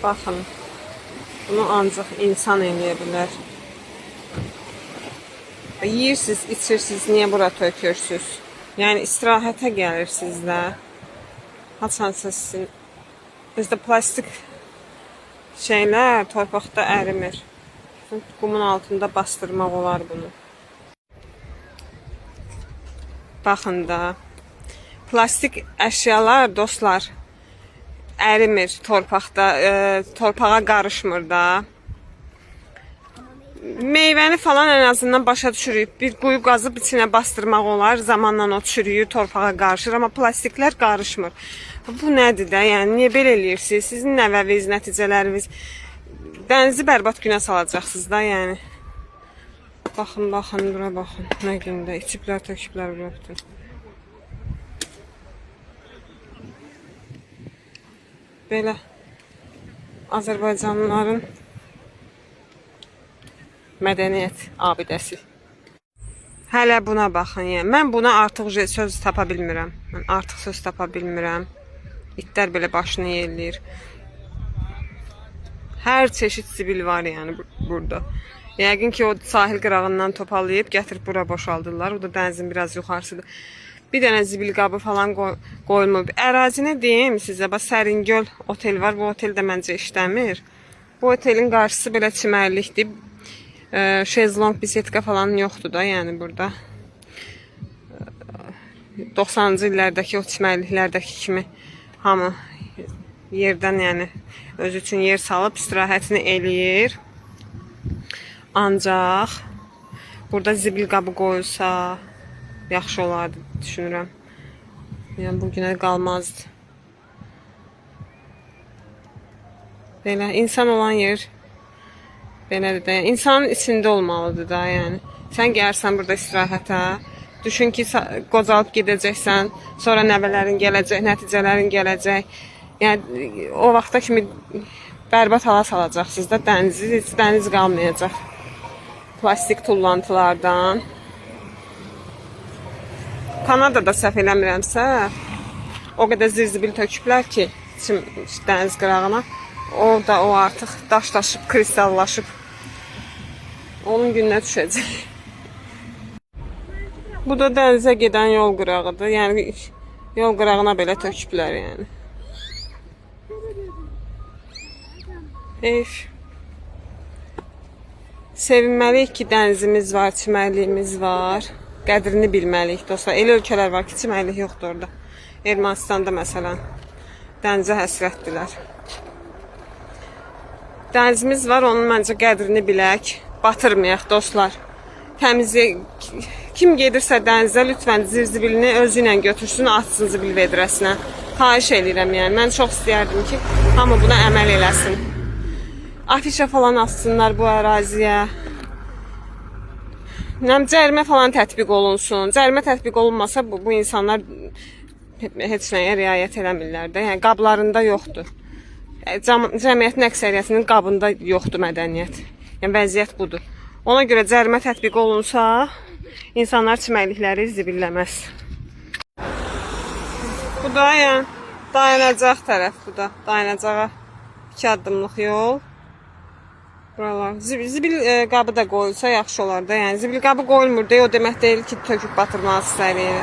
Baxın. Bunu ancaq insan eləyə bilər. Yeyirsiniz, içirsiniz, niyə bura tökürsünüz? Yəni istirahətə gəlirsiniz də. Haçansa sizin bizdə plastik şeylər torpaqda ərimir. Qumun altında bastırmaq olar bunu. Baxın da. Plastik əşyalar dostlar ərimir torpaqda, torpağa qarışmır da. Meyvəni falan en azından başa düşürük. Bir quyu qazıb içinə bastırmaq olar. Zamanla o çürüyür, torpağa qarışır. Amma plastiklər qarışmır. Bu nədir də? Yəni, niyə belə eləyirsiniz? Sizin nəvəviz, nəticələriniz dənizi bərbad günə salacaqsınız da, yəni. Baxın, baxın, bura baxın. Nə gündə? İçiblər, töküblər bura bütün. Belə Azərbaycanlıların mədəniyyət abidəsi. Hələ buna baxın, yəni. Mən buna artıq söz tapa bilmirəm. Mən artıq söz tapa bilmirəm. İtlər belə başını yelləyir. Hər çeşit zibil var yəni burada. Yəqin ki, o sahil qırağından toparlayıb gətirib bura boşaldırlar. O da dənizin biraz yuxarısıdır. Bir dənə zibil qabı falan qoyulmur. Ərazinə deyim sizə, bax Səringöl otel var. Bu otel də məncə işləmir. Bu otelin qarşısı belə çimərlikdir. Şezlong, bisetka falan yoxdur da, yəni burada. 90-cı illərdəki o çimərliklərdəki kimi hamı yerdən, yəni öz üçün yer salıb istirahətini eləyir. Ancaq burada zibil qabı qoyulsa yaxşı olardı, düşünürəm. Yəni bugünə qalmazdı. Belə insan olan yer belədir də, insanın içində olmalıdır da, yəni. Sən gəlirsən burada istirahətə, düşün ki, qocalıb gedəcəksən, sonra nəvələrin gələcək, nəticələrin gələcək. Yəni, o vaxta kimi bərbad hala salacaqsınız da dənizi, heç dəniz qalmayacaq. Plastik tullantılardan. Kanadada səhv eləmirəmsə, o qədər zirzibil töküblər ki, dəniz qırağına. Orada o artıq daşlaşıb, kristallaşıb. Onun gününə düşəcək. Bu da dənizə gedən yol qırağıdır. Yəni yol qırağına belə töküblər yəni. Sevinməliyik ki, dənizimiz var, çimərliyimiz var. Qədrini bilməliyik dostlar. Elə ölkələr var ki, çimərlik yoxdur orada. Ermənistanda məsələn dənizə həsrətdilər. Dənizimiz var, onun məncə qədrini bilək, batırmayaq dostlar. Kim gedirsə dənizə lütfən zirzibilini özü ilə götürsün, atsın zibil vedrəsinə. Xahiş edirəm yəni. Mən çox istəyərdim ki, hamı buna əməl eləsin. Afişa falan assınlar bu əraziyə. Cərimə falan tətbiq olunsun. Cərimə tətbiq olunmasa bu insanlar heç nəyə riayət eləmirlər də. Yəni qablarında yoxdur. Cəmiyyətin əksəriyyətinin qabında yoxdur mədəniyyət. Yəni vəziyyət budur. Ona görə cərimə tətbiq olunsa, insanlar çimərlikləri zibilləməz. Bu da yəni dayanacaq tərəf, bu da dayanacağa 2 addımlıq yol. Buralar. Zibil qabı da qoyulsa yaxşı olar da. Yəni zibil qabı qoyulmur deyə o demək deyil ki, töküb batırmalısınız hər yeri.